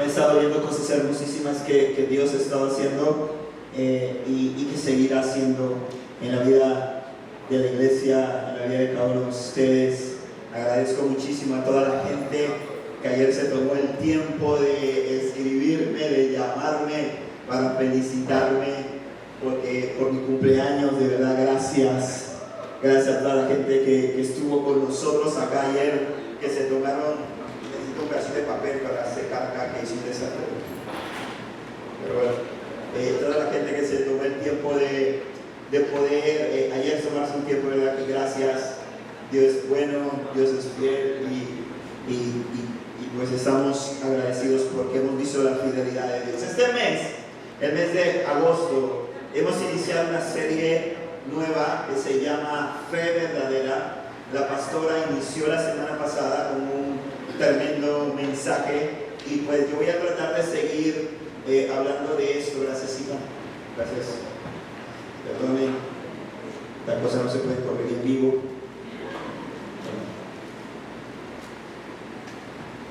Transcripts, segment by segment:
he estado viendo cosas hermosísimas que Dios ha estado haciendo y que seguirá haciendo en la vida de la iglesia, en la vida de cada uno de ustedes. Agradezco muchísimo a toda la gente que ayer se tomó el tiempo de escribirme, de llamarme para felicitarme por mi cumpleaños. De verdad, gracias. Gracias a toda la gente que estuvo con nosotros acá ayer, que se tomaron, necesito un pedazo de papel para secar acá, que hice un desastre. Pero bueno, toda la gente que se tomó el tiempo de poder ayer tomarse un tiempo, de verdad que gracias. Dios es bueno, Dios es fiel y pues estamos agradecidos porque hemos visto la fidelidad de Dios. Este mes, el mes de agosto, hemos iniciado una serie nueva que se llama Fe Verdadera. La pastora inició la semana pasada con un tremendo mensaje y pues yo voy a tratar de seguir hablando de esto. Gracias, hija. Gracias. Perdone, esta cosa no se puede correr en vivo.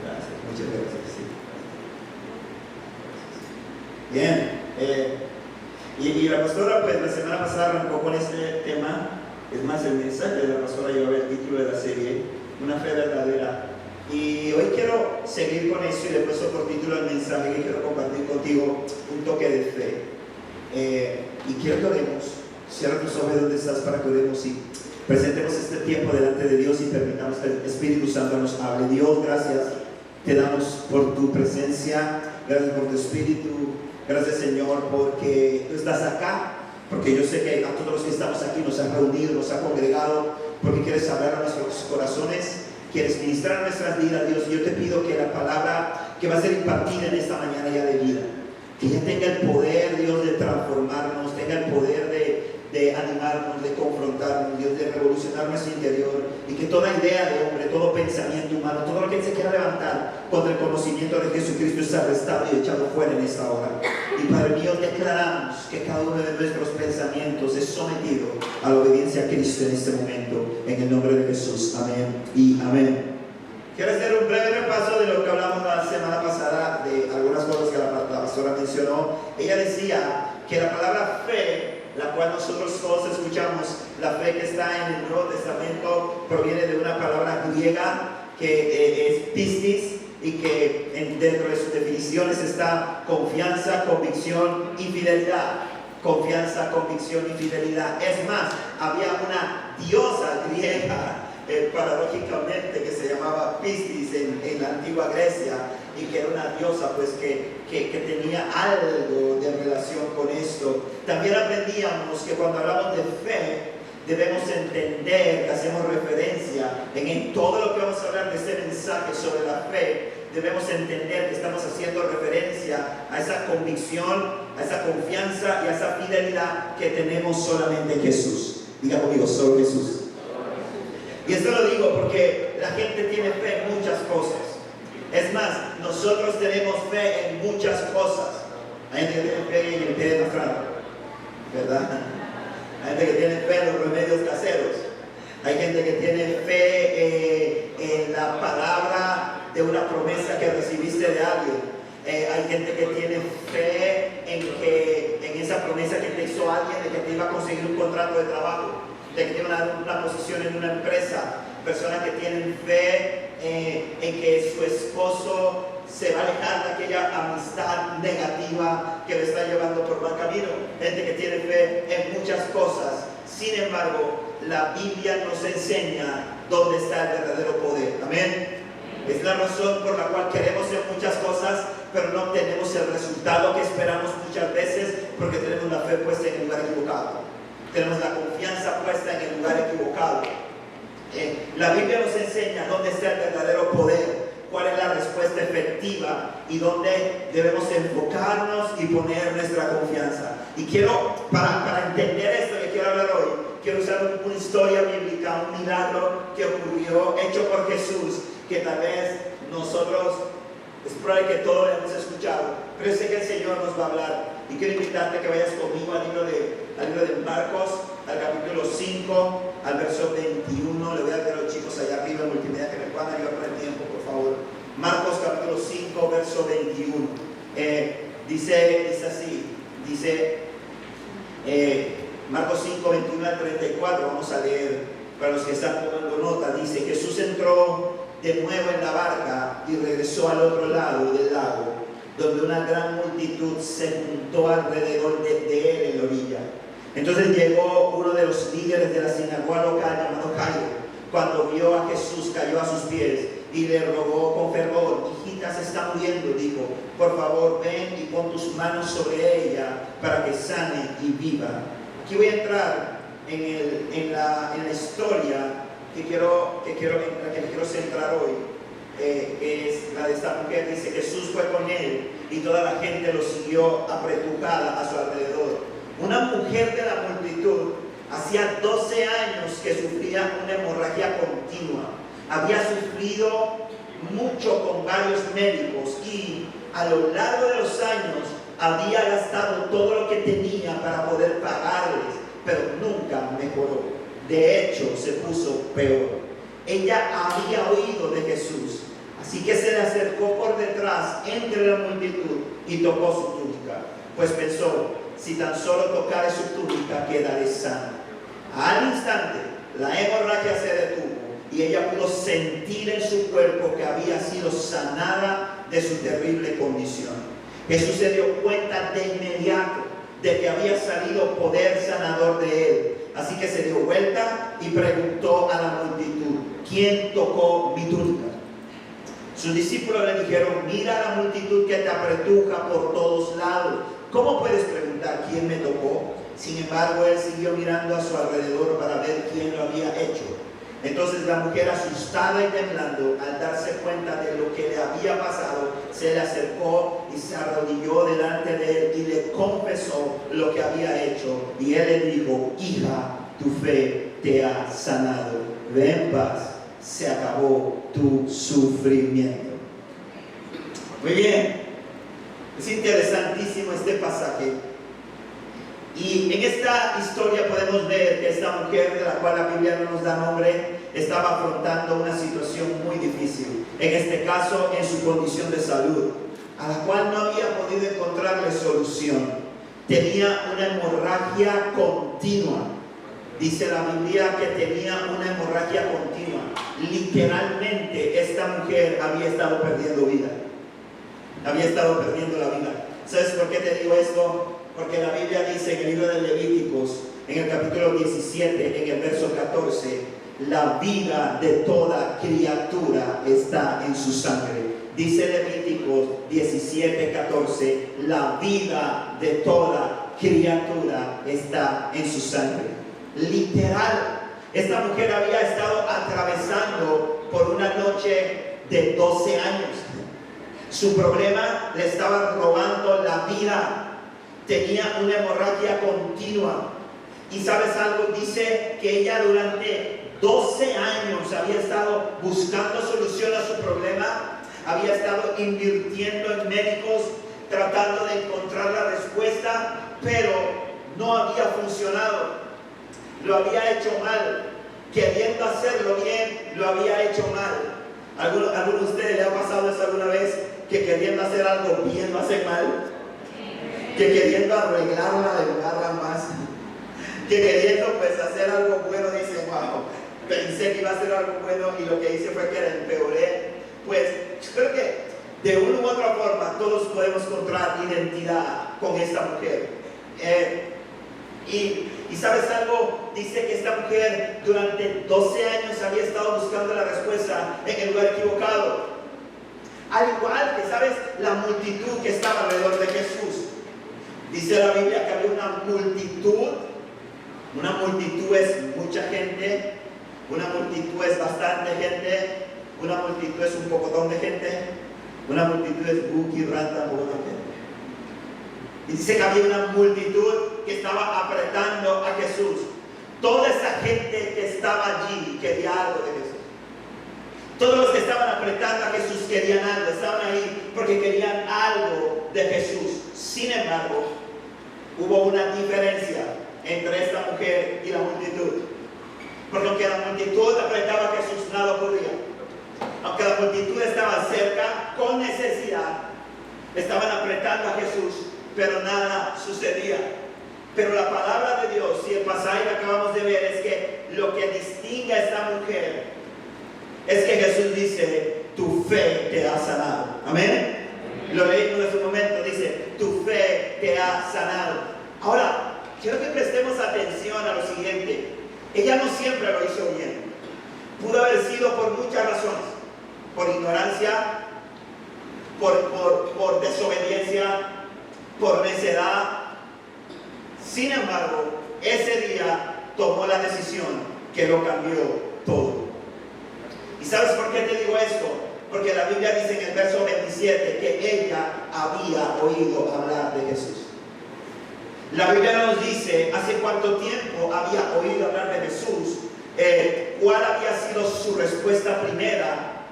Gracias, muchas gracias. Sí. Bien. Y la pastora, pues la semana pasada arrancó con este tema. Es más, el mensaje de la pastora llevaba el título de la serie, Una Fe Verdadera. Y hoy quiero seguir con eso y le he puesto por título al mensaje que quiero compartir contigo, un toque de fe. Y quiero que oremos. Cierra tus ojos donde estás para que oremos y presentemos este tiempo delante de Dios y permitamos que el Espíritu Santo nos hable. Dios, gracias. Te damos por tu presencia, gracias por tu Espíritu. Gracias, Señor, porque tú estás acá, porque yo sé que a todos los que estamos aquí nos has reunido, nos has congregado, porque quieres hablar a nuestros corazones, quieres ministrar a nuestras vidas, Dios. Yo te pido que la palabra que va a ser impartida en esta mañana ya de vida, que ya tenga el poder, Dios, de transformarnos, tenga el poder de animarnos, de confrontarnos, Dios, de revolucionar nuestro interior, y que toda idea de hombre, todo pensamiento humano, todo lo que se quiera levantar contra el conocimiento de Jesucristo es arrestado y echado fuera en esta hora. Y Padre mío, declaramos que cada uno de nuestros pensamientos es sometido a la obediencia a Cristo en este momento, en el nombre de Jesús. Amén y amén. Quiero hacer un breve repaso de lo que hablamos la semana pasada, de algunas cosas que la pastora mencionó. Ella decía que la palabra fe, la cual nosotros todos escuchamos, la fe que está en el Nuevo Testamento, proviene de una palabra griega que es pistis, y que dentro de sus definiciones está confianza, convicción y fidelidad. Confianza, convicción y fidelidad. Es más, había una diosa griega, paradójicamente, que se llamaba Pistis en la antigua Grecia, y que era una diosa pues que tenía algo de relación con esto. También aprendíamos que cuando hablamos de fe debemos entender que hacemos referencia en todo lo que vamos a hablar de este mensaje sobre la fe. Debemos entender que estamos haciendo referencia a esa convicción, a esa confianza y a esa fidelidad que tenemos solamente en Jesús. Diga conmigo, solo Jesús. Y esto lo digo porque la gente tiene fe en muchas cosas. Es más, nosotros tenemos fe en muchas cosas. Hay gente que tiene fe en el té de Nafrano, ¿verdad? Hay gente que tiene fe en los remedios caseros. Hay gente que tiene fe en la palabra de una promesa que recibiste de alguien. Hay gente que tiene fe en esa promesa que te hizo alguien de que te iba a conseguir un contrato de trabajo, de que te iban a dar una posición en una empresa. Personas que tienen fe en que su esposo se va a alejar de aquella amistad negativa que le está llevando por mal camino. Gente que tiene fe en muchas cosas. Sin embargo, la Biblia nos enseña dónde está el verdadero poder. Amén. Es la razón por la cual queremos hacer muchas cosas, pero no obtenemos el resultado que esperamos muchas veces, porque tenemos la fe puesta en el lugar equivocado. Tenemos la confianza puesta en el lugar equivocado. La Biblia nos enseña dónde está el verdadero poder, cuál es la respuesta efectiva y dónde debemos enfocarnos y poner nuestra confianza. Y quiero, para entender esto que quiero hablar hoy, quiero usar una historia bíblica, un milagro que ocurrió, hecho por Jesús, que tal vez nosotros, es probable que todos lo hemos escuchado, pero sé que el Señor nos va a hablar. Y quiero invitarte a que vayas conmigo al libro de Marcos, al capítulo 5, al verso 21. Le voy a ver a los chicos allá arriba en multimedia que me puedan ayudar con el tiempo, por favor. Marcos capítulo 5, verso 21. Dice así, Marcos 5, 21 al 34, vamos a leer para los que están tomando nota. Dice: Jesús entró de nuevo en la barca y regresó al otro lado del lago, donde una gran multitud se juntó alrededor de él en la orilla. Entonces llegó uno de los líderes de la sinagoga local, llamado Jairo. Cuando vio a Jesús, cayó a sus pies y le rogó con fervor: hijita se está muriendo, dijo, por favor ven y pon tus manos sobre ella para que sane y viva. Aquí voy a entrar en la historia que me quiero centrar hoy, que es la de esta mujer. Dice: Jesús fue con él y toda la gente lo siguió apretujada a su alrededor. Una mujer de la multitud hacía 12 años que sufría una hemorragia continua. Había sufrido mucho con varios médicos y a lo largo de los años había gastado todo lo que tenía para poder pagarles, pero nunca mejoró. De hecho, se puso peor. Ella había oído de Jesús, así que se le acercó por detrás entre la multitud y tocó su túnica, pues pensó: si tan solo tocare su túnica, quedaré sana. Al instante, la hemorragia se detuvo y ella pudo sentir en su cuerpo que había sido sanada de su terrible condición. Jesús se dio cuenta de inmediato de que había salido poder sanador de él. Así que se dio vuelta y preguntó a la multitud: ¿quién tocó mi túnica? Sus discípulos le dijeron: mira la multitud que te apretuja por todos lados. ¿Cómo puedes preguntar quién me tocó? Sin embargo, él siguió mirando a su alrededor para ver quién lo había hecho. Entonces la mujer, asustada y temblando, al darse cuenta de lo que le había pasado, se le acercó y se arrodilló delante de él y le confesó lo que había hecho. Y él le dijo: hija, tu fe te ha sanado. Ve en paz, se acabó tu sufrimiento. Muy bien, es interesantísimo este pasaje. Y en esta historia podemos ver que esta mujer, de la cual la Biblia no nos da nombre, estaba afrontando una situación muy difícil. En este caso, en su condición de salud, a la cual no había podido encontrarle solución. Tenía una hemorragia continua. Dice la Biblia que tenía una hemorragia continua. Literalmente, esta mujer había estado perdiendo vida. Había estado perdiendo la vida. ¿Sabes por qué te digo esto? Porque la Biblia dice en el libro de Levíticos, en el capítulo 17, en el verso 14, la vida de toda criatura está en su sangre. Dice Levíticos 17, 14, la vida de toda criatura está en su sangre. Literal, esta mujer había estado atravesando por una noche de 12 años. Su problema le estaba robando la vida. Tenía una hemorragia continua. Y ¿sabes algo? Dice que ella durante 12 años había estado buscando solución a su problema. Había estado invirtiendo en médicos, tratando de encontrar la respuesta, pero no había funcionado. Lo había hecho mal. Queriendo hacerlo bien, lo había hecho mal. ¿Alguno de ustedes le ha pasado eso alguna vez? Que queriendo hacer algo bien lo hace mal. Que queriendo arreglarla, arreglarla más. Que queriendo pues hacer algo bueno dice: wow, pensé que iba a hacer algo bueno y lo que hice fue que la empeoré. Pues yo creo que de una u otra forma todos podemos encontrar identidad con esta mujer. Y ¿sabes algo? Dice que esta mujer durante 12 años había estado buscando la respuesta en el lugar equivocado. Al igual que, ¿sabes?, la multitud que estaba alrededor de Jesús. Dice la Biblia que había una multitud. Una multitud es mucha gente. Una multitud es bastante gente. Una multitud es un pocotón de gente. Una multitud es buki, rata, buena gente. Y dice que había una multitud que estaba apretando a Jesús. Toda esa gente que estaba allí quería algo de Jesús. Todos los que estaban apretando a Jesús querían algo, estaban ahí porque querían algo de Jesús. Sin embargo, hubo una diferencia entre esta mujer y la multitud. Porque aunque la multitud apretaba a Jesús, nada ocurría. Aunque la multitud estaba cerca, con necesidad, estaban apretando a Jesús, pero nada sucedía. Pero la palabra de Dios y el pasaje que acabamos de ver es que lo que distingue a esta mujer es que Jesús dice: tu fe te ha sanado. Amén. Lo leímos en su momento, dice: tu fe te ha sanado. Ahora, quiero que prestemos atención a lo siguiente. Ella no siempre lo hizo bien. Pudo haber sido por muchas razones: por ignorancia, por desobediencia, por necedad. Sin embargo, ese día tomó la decisión que lo cambió todo. ¿Y sabes por qué te digo esto? Porque la Biblia dice en el verso 27 que ella había oído hablar de Jesús. La Biblia nos dice hace cuánto tiempo había oído hablar de Jesús, cuál había sido su respuesta primera,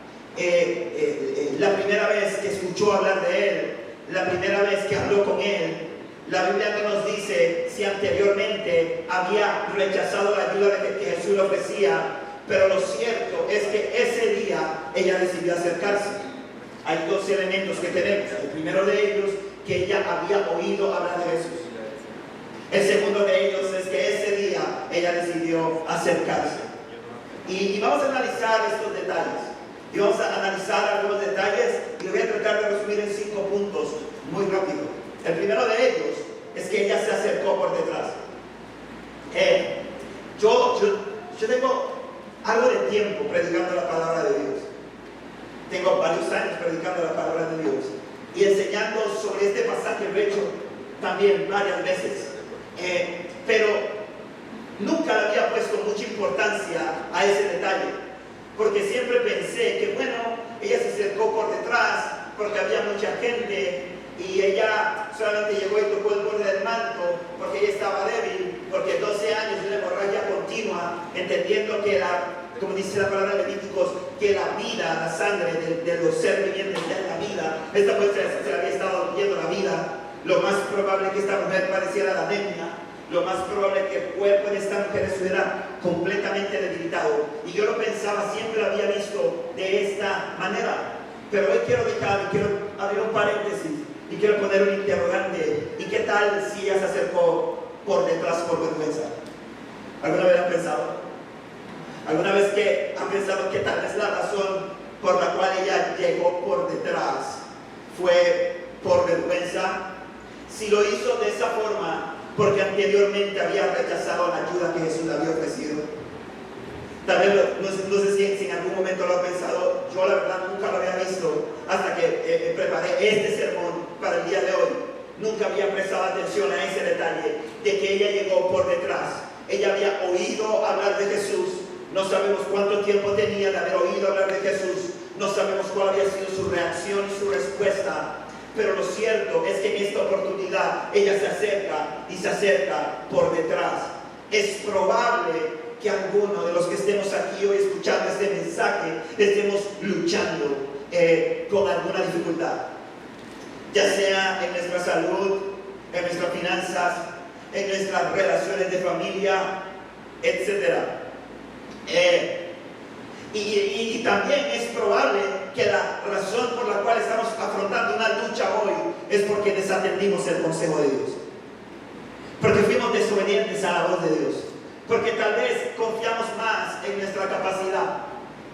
la primera vez que escuchó hablar de Él, la primera vez que habló con Él. La Biblia no nos dice si anteriormente había rechazado la ayuda que Jesús le ofrecía, pero lo cierto es que ese día ella decidió acercarse. Hay dos elementos que tenemos. El primero de ellos, que ella había oído hablar de Jesús. El segundo de ellos es que ese día ella decidió acercarse. Y vamos a analizar estos detalles. Y vamos a analizar algunos detalles y lo voy a tratar de resumir en 5 puntos muy rápido. El primero de ellos es que ella se acercó por detrás. Yo tengo algo de tiempo predicando la palabra de Dios. Tengo varios años predicando la palabra de Dios y enseñando sobre este pasaje. Lo he hecho también varias veces, pero nunca le había puesto mucha importancia a ese detalle, porque siempre pensé que bueno, ella se acercó por detrás porque había mucha gente y ella solamente llegó y tocó el borde del manto porque ella estaba débil, porque 12 años de una hemorragia continua, entendiendo que como dice la palabra de Levíticos, que la vida, la sangre de los seres vivientes es la vida. Esta mujer se le había estado huyendo la vida. Lo más probable es que esta mujer padeciera la anemia. Lo más probable es que el cuerpo de esta mujer estuviera completamente debilitado. Y yo lo pensaba, siempre lo había visto de esta manera. Pero hoy quiero abrir un paréntesis y quiero poner un interrogante. ¿Y qué tal si ella se acercó por detrás por vergüenza? ¿Alguna vez han pensado? ¿Alguna vez que han pensado que tal vez la razón por la cual ella llegó por detrás fue por vergüenza? Si lo hizo de esa forma porque anteriormente había rechazado la ayuda que Jesús le había ofrecido. Tal vez, no sé si en algún momento lo ha pensado. Yo la verdad nunca lo había visto hasta que preparé este sermón para el día de hoy. Nunca había prestado atención a ese detalle de que ella llegó por detrás. Ella había oído hablar de Jesús. No sabemos cuánto tiempo tenía de haber oído hablar de Jesús. No sabemos cuál había sido su reacción y su respuesta. Pero lo cierto es que en esta oportunidad ella se acerca por detrás. Es probable que alguno de los que estemos aquí hoy escuchando este mensaje estemos luchando con alguna dificultad, ya sea en nuestra salud, en nuestras finanzas, en nuestras relaciones de familia, etc. Y también es probable que la razón por la cual estamos afrontando una lucha hoy es porque desatendimos el consejo de Dios, porque fuimos desobedientes a la voz de Dios, porque tal vez confiamos más en nuestra capacidad,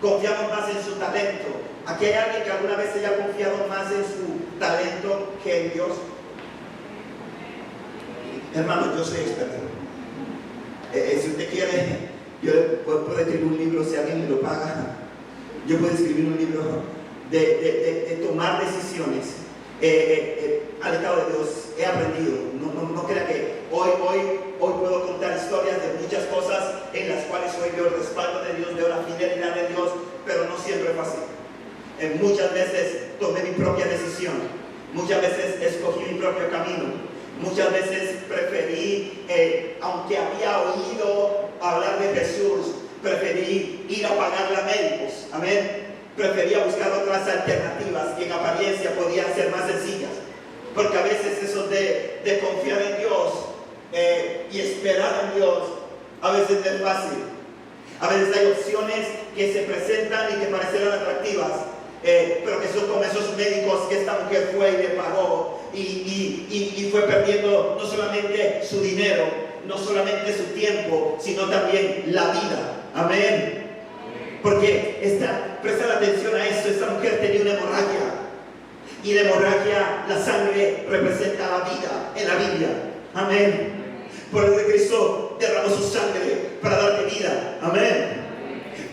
confiamos más en su talento. ¿Aquí hay alguien que alguna vez haya confiado más en su talento que en Dios? Hermano, yo soy experto. Si usted quiere, yo puedo escribir un libro si alguien me lo paga. Yo puedo escribir un libro de tomar decisiones. Alejado de Dios, he aprendido. No crea que hoy puedo contar historias de muchas cosas en las cuales hoy veo el respaldo de Dios, veo la fidelidad de Dios, pero no siempre fue así. Muchas veces tomé mi propia decisión, muchas veces escogí mi propio camino, muchas veces preferí, aunque había oído hablar de Jesús, preferí ir a pagarle a médicos, amén. Prefería buscar otras alternativas que en apariencia podían ser más sencillas, porque a veces eso de confiar en Dios y esperar en Dios a veces no es fácil. A veces hay opciones que se presentan y que parecieron atractivas, pero que son como esos médicos que esta mujer fue y le pagó y fue perdiendo no solamente su dinero, no solamente su tiempo, sino también la vida. Amén. Porque presta atención a esto, esta mujer tenía una hemorragia. Y la hemorragia, la sangre, representa la vida en la Biblia. Amén. Por eso Cristo derramó su sangre para darte vida. Amén.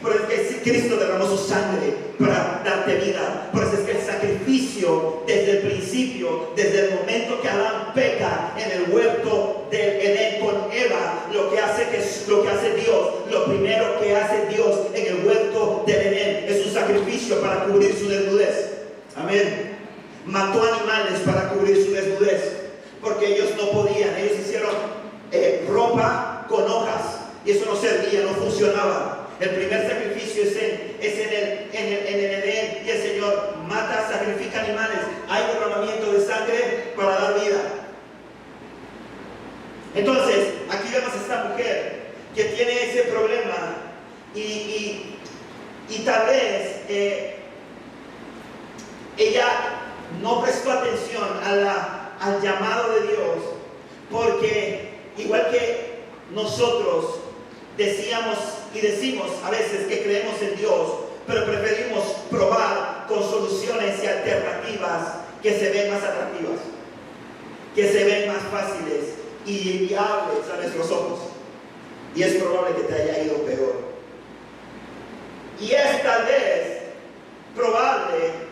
Por eso es que Cristo derramó su sangre para darte vida. Por eso es que el sacrificio desde el principio, desde el momento que Adán peca en el huerto del Edén con Eva, lo que hace Dios, lo primero que hace Dios en el huerto del Edén es un sacrificio para cubrir su desnudez. Amén. Mató animales para cubrir su desnudez, porque ellos no podían. Ellos hicieron ropa con hojas y eso no servía, no funcionaba. El primer sacrificio es en el Edén, y el Señor mata, sacrifica animales. Hay derramamiento de sangre para dar vida. Entonces, aquí vemos a esta mujer que tiene ese problema y tal vez ella no prestó atención al llamado de Dios, porque igual que nosotros decíamos y decimos a veces que creemos en Dios, pero preferimos probar con soluciones y alternativas que se ven más atractivas, que se ven más fáciles y viables a nuestros ojos, y es probable que te haya ido peor. Y es tal vez probable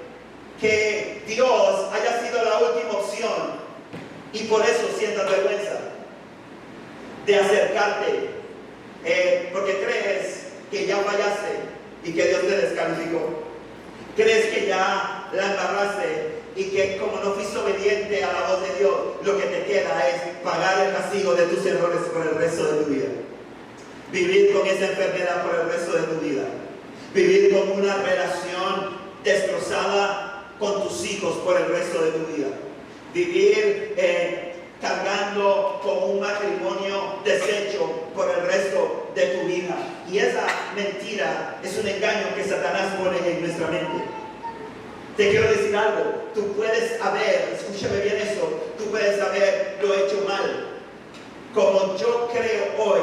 que Dios haya sido la última opción y por eso sientas vergüenza de acercarte, porque crees que ya fallaste y que Dios te descalificó. Crees que ya la embarraste y que como no fuiste obediente a la voz de Dios, lo que te queda es pagar el castigo de tus errores por el resto de tu vida. Vivir con esa enfermedad por el resto de tu vida. Vivir con una relación destrozada con tus hijos por el resto de tu vida. Vivir cargando con un matrimonio deshecho por el resto de tu vida. Y esa mentira es un engaño que Satanás pone en nuestra mente. Te quiero decir algo, tú puedes escúchame bien eso, tú puedes haberlo hecho mal. Como yo creo hoy,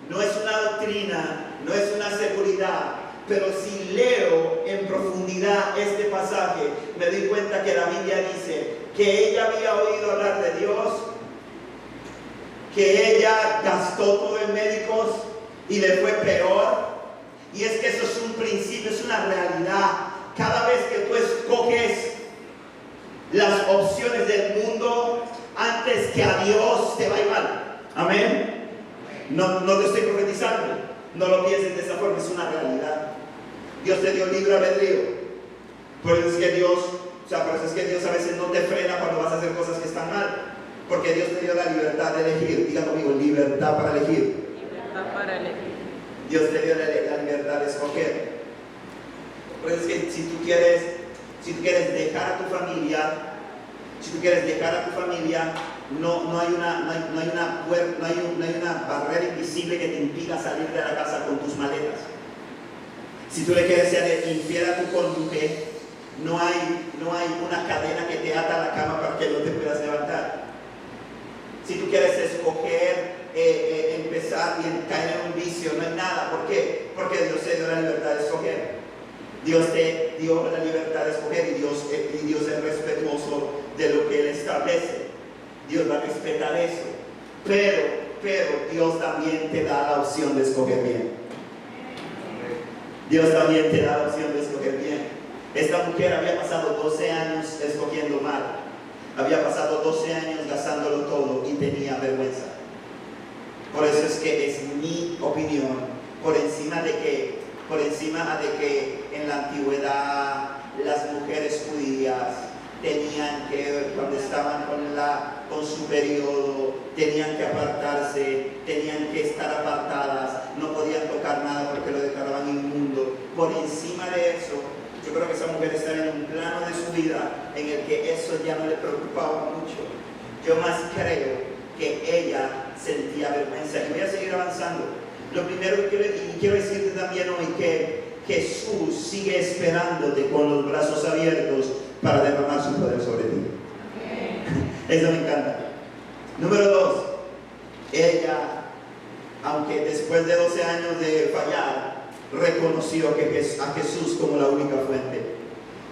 no es una doctrina, no es una seguridad, pero si leo en profundidad este pasaje, me doy cuenta que la Biblia dice que ella había oído hablar de Dios, que ella gastó todo en médicos y le fue peor. Y es que eso es un principio, es una realidad. Cada vez que tú escoges las opciones del mundo antes que a Dios, te va a ir mal. Amén. No te estoy profetizando, no lo pienses de esa forma, es una realidad. Dios te dio libre albedrío. Por eso es que Dios a veces no te frena cuando vas a hacer cosas que están mal, porque Dios te dio la libertad de elegir. Diga conmigo, libertad para elegir. Libertad para elegir. Dios te dio la libertad de escoger. Por eso es que si tú quieres dejar a tu familia, no hay una barrera invisible que te impida salir de la casa con tus maletas. Si tú le quieres ser infiel a tu cónyuge, no hay una cadena que te ata a la cama para que no te puedas levantar. Si tú quieres escoger empezar y caer en un vicio, no hay nada. ¿Por qué? Porque Dios te dio la libertad de escoger. Dios te dio la libertad de escoger y Dios es respetuoso de lo que Él establece. Dios va a respetar eso. Pero Dios también te da la opción de escoger bien. Dios también te da la opción de escoger bien. Esta mujer había pasado 12 años escogiendo mal. Había pasado 12 años gastándolo todo y tenía vergüenza. Por eso es que es mi opinión, por encima de que en la antigüedad las mujeres judías tenían que, cuando estaban con su periodo, tenían que apartarse, tenían que estar apartadas, no podían tocar nada porque lo declaraban inmundo. Por encima de eso, yo creo que esa mujer estaba en un plano de su vida en el que eso ya no le preocupaba mucho. Yo más creo que ella sentía vergüenza. Y voy a seguir avanzando. Lo primero que quiero decirte también hoy, que Jesús sigue esperándote con los brazos abiertos para derramar su poder sobre ti. Eso me encanta. Número 2, ella, aunque después de 12 años de fallar, reconoció a Jesús como la única fuente.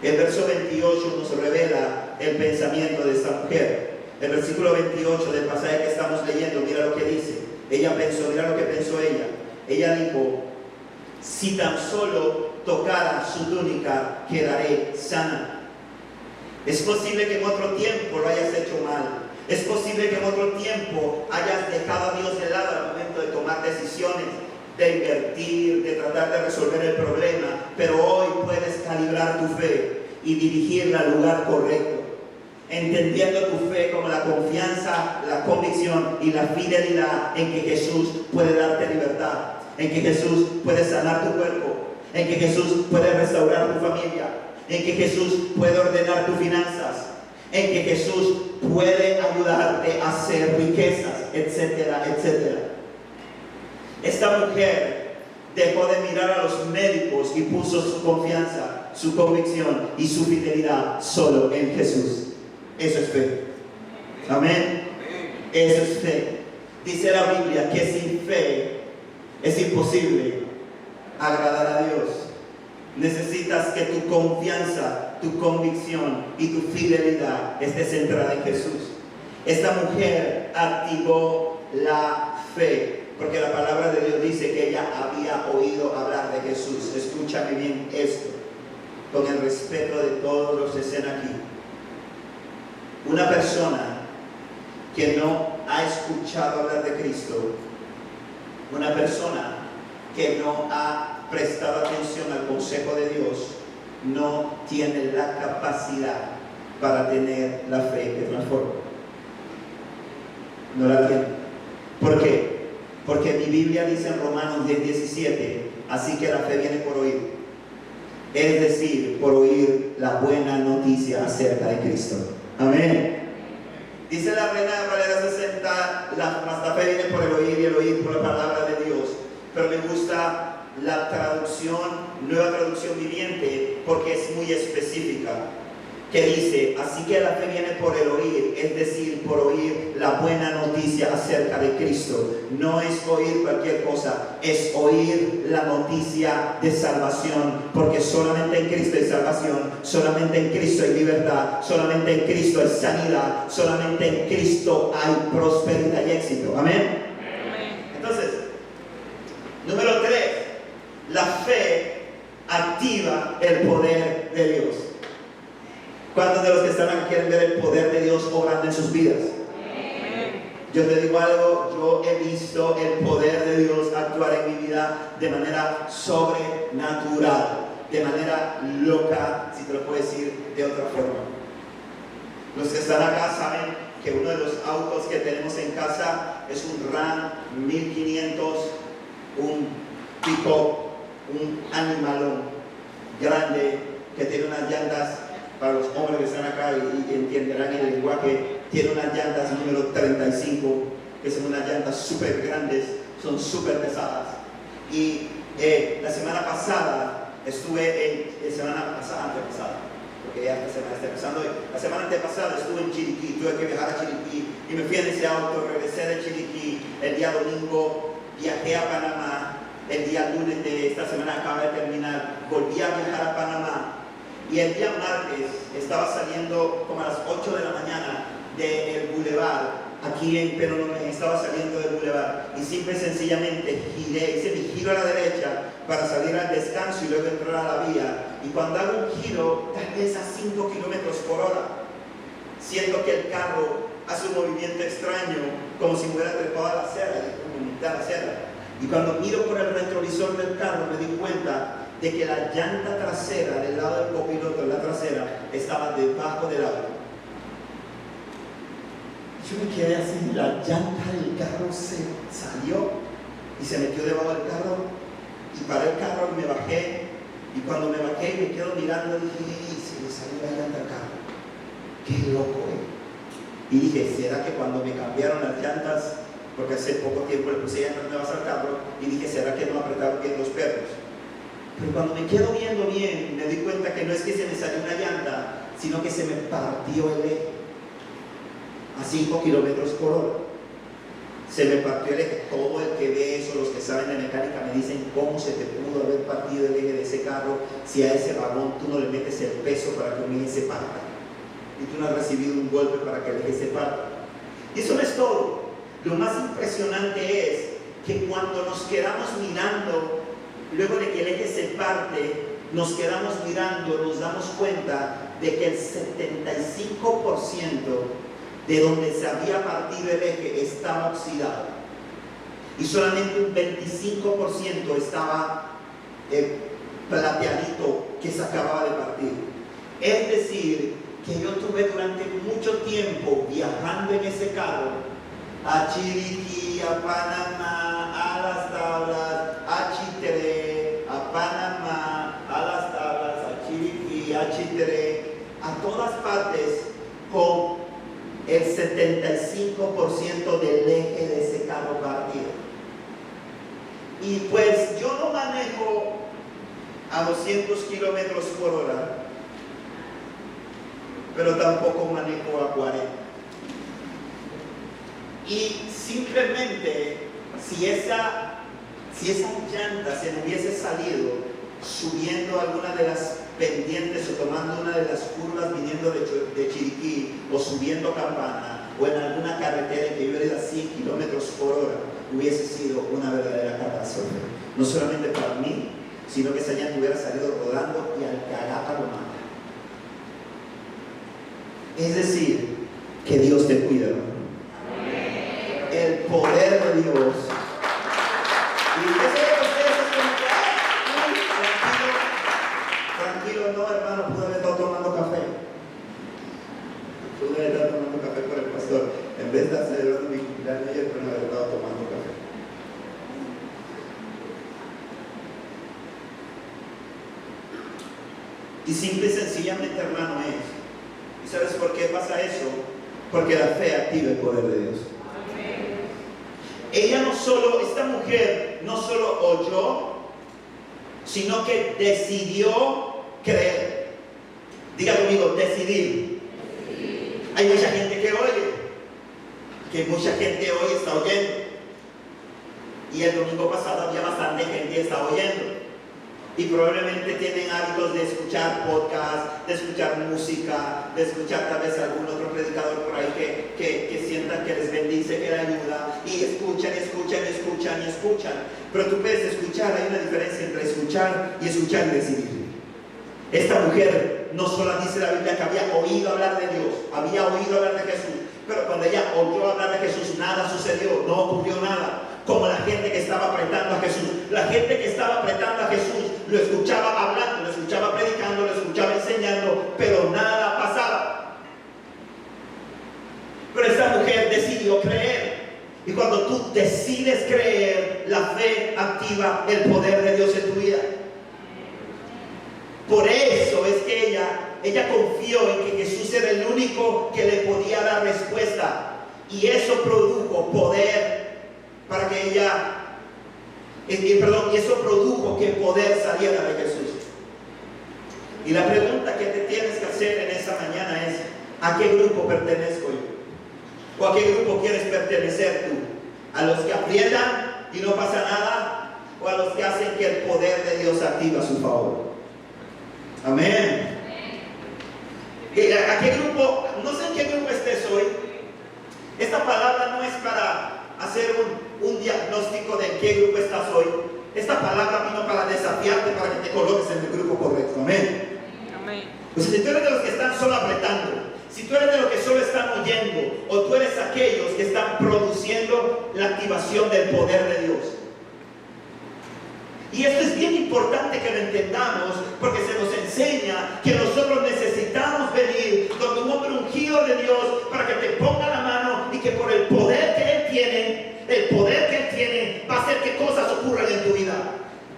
El verso 28 nos revela el pensamiento de esta mujer. El versículo 28 del pasaje que estamos leyendo, mira lo que dice. Ella pensó, mira lo que pensó ella. Ella dijo: si tan solo tocara su túnica, quedaré sana. Es posible que en otro tiempo lo hayas hecho mal. Es posible que en otro tiempo hayas dejado a Dios de lado al momento de tomar decisiones, de invertir, de tratar de resolver el problema. Pero hoy puedes calibrar tu fe y dirigirla al lugar correcto, entendiendo tu fe como la confianza, la convicción y la fidelidad en que Jesús puede darte libertad, en que Jesús puede sanar tu cuerpo, en que Jesús puede restaurar tu familia, en que Jesús puede ordenar tus finanzas, en que Jesús puede ayudarte a hacer riquezas, etcétera, etcétera. Esta mujer dejó de mirar a los médicos y puso su confianza, su convicción y su fidelidad solo en Jesús. Eso es fe. Amén. Eso es fe. Dice la Biblia que sin fe es imposible agradar a Dios. Necesitas que tu confianza, tu convicción y tu fidelidad esté centrada en Jesús. Esta mujer activó la fe, porque la palabra de Dios dice que ella había oído hablar de Jesús. Escúchame bien esto, con el respeto de todos los que estén aquí. Una persona que no ha escuchado hablar de Cristo, una persona que no ha prestado atención al consejo de Dios, no tiene la capacidad para tener la fe que transforma. No la tiene. ¿Por qué? Porque mi Biblia dice en Romanos 10:17, así que la fe viene por oír. Es decir, por oír la buena noticia acerca de Cristo. Amén. Dice la Reina Valera 60, la fe viene por el oír y el oír por la palabra de Dios. Pero me gusta la traducción, Nueva Traducción Viviente, porque es muy específica, que dice, así que la fe viene por el oír, es decir, por oír la buena noticia acerca de Cristo. No es oír cualquier cosa, es oír la noticia de salvación, porque solamente en Cristo hay salvación, solamente en Cristo hay libertad, solamente en Cristo hay sanidad, solamente en Cristo hay prosperidad y éxito. Amén. Entonces, número 3, la fe activa el poder de Dios. ¿Cuántos de los que están aquí quieren ver el poder de Dios obrando en sus vidas? Yo te digo algo, yo he visto el poder de Dios actuar en mi vida de manera sobrenatural, de manera loca, si te lo puedo decir de otra forma. Los que están acá saben que uno de los autos que tenemos en casa es un Ram 1500, un pick-up, un animalón grande que tiene unas llantas. Para los hombres que están acá y entenderán el lenguaje, tiene unas llantas número 35, que son unas llantas súper grandes, son súper pesadas. Y la semana pasada antepasada, porque ya esta semana está empezando hoy. La semana antepasada estuve en Chiriquí, tuve que viajar a Chiriquí y me fui en ese auto, regresé de Chiriquí. El día domingo viajé a Panamá, el día lunes de esta semana acaba de terminar, volví a viajar a Panamá. Y el día martes estaba saliendo como a las 8 de la mañana del Boulevard, aquí en Peronomé, estaba saliendo del Boulevard y simple y sencillamente hice mi giro a la derecha para salir al descanso y luego entrar a la vía. Y cuando hago un giro, tal vez a 5 kilómetros por hora, siento que el carro hace un movimiento extraño, como si fuera trepado a la acera, y cuando miro por el retrovisor del carro me di cuenta de que la llanta trasera del lado del copiloto, la trasera, estaba debajo del auto. Yo me quedé así, la llanta del carro se salió y se metió debajo del carro, y paré el carro y me bajé, y cuando me bajé y me quedo mirando dije, se me salió la llanta al carro, qué loco, Y dije, ¿será que cuando me cambiaron las llantas, porque hace poco tiempo le puse llantas nuevas al carro, y dije, ¿será que no apretaron bien los perros? Pero cuando me quedo viendo bien, me di cuenta que no es que se me salió una llanta, sino que se me partió el eje a 5 kilómetros por hora. Se me partió el eje. Todo el que ve eso, los que saben de mecánica, me dicen cómo se te pudo haber partido el eje de ese carro si a ese vagón tú no le metes el peso para que un eje se parta y tú no has recibido un golpe para que el eje se parta. Y eso no es todo. Lo más impresionante es que cuando nos quedamos mirando, luego de que el eje se parte, nos quedamos mirando, nos damos cuenta de que el 75% de donde se había partido el eje estaba oxidado y solamente un 25% estaba plateadito, que se acababa de partir. Es decir, que yo tuve durante mucho tiempo viajando en ese carro a Chiriquí, a Panamá, a Las Tablas, a Chitré, a Panamá, a Las Tablas, a Chiriquí, a Chitré, a todas partes con el 75% del eje de ese carro partido. Y pues yo no manejo a 200 kilómetros por hora, pero tampoco manejo a 40. Y simplemente, si esa llanta se me hubiese salido subiendo alguna de las pendientes o tomando una de las curvas viniendo de Chiriquí o subiendo Campana o en alguna carretera en que yo iba a 100 kilómetros por hora, hubiese sido una verdadera catástrofe. No solamente para mí, sino que esa llanta hubiera salido rodando y al carajo lo mata. Es decir, que Dios te cuida, hermano. El poder de Dios. Y yo sé que ustedes es como que, tranquilo, no, hermano, pude haber estado tomando café. Pude haber estado tomando café por el pastor. En vez de celebrando mi cumpleaños ayer, pero no haber estado tomando café. Y simple y sencillamente, hermano, es. ¿Y sabes por qué pasa eso? Porque la fe activa el poder de Dios. Ella esta mujer no solo oyó, sino que decidió creer. Diga conmigo, decidir. Hay mucha gente que oye, que mucha gente hoy está oyendo. Y el domingo pasado había bastante gente que está oyendo. Y probablemente tienen hábitos de escuchar podcast, de escuchar música, de escuchar tal vez algún otro predicador por ahí que sientan que les bendice, que les ayuda, y escuchan. Pero tú puedes escuchar, hay una diferencia entre escuchar y decidir. Esta mujer no solo dice la Biblia que había oído hablar de Dios, había oído hablar de Jesús, pero cuando ella oyó hablar de Jesús, nada sucedió, no ocurrió nada. Como la gente que estaba apretando a Jesús. La gente que estaba apretando a Jesús lo escuchaba hablando, lo escuchaba predicando, lo escuchaba enseñando, pero nada pasaba. Pero esta mujer decidió creer. Y cuando tú decides creer, la fe activa el poder de Dios en tu vida. Por eso es que ella confió en que Jesús era el único que le podía dar respuesta. Y eso produjo poder para que y eso produjo que poder saliera de Jesús. Y la pregunta que te tienes que hacer en esta mañana es: ¿a qué grupo pertenezco yo? ¿O a qué grupo quieres pertenecer tú? ¿A los que aprietan y no pasa nada? ¿O a los que hacen que el poder de Dios activa a su favor? Amén. ¿A qué grupo? No sé en qué grupo estés hoy. Esta palabra no es para hacer un diagnóstico de en qué grupo estás hoy. Esta palabra vino para desafiarte, para que te coloques en el grupo correcto. Amén. Amén. Pues si tú eres de los que están solo apretando, si tú eres de los que solo están oyendo, o tú eres aquellos que están produciendo la activación del poder de Dios. Y esto es bien importante que lo entendamos, porque se nos enseña que nosotros necesitamos venir donde un hombre ungido de Dios para que te ponga la mano y que por el poder que Él tiene, va a hacer que cosas ocurran en tu vida.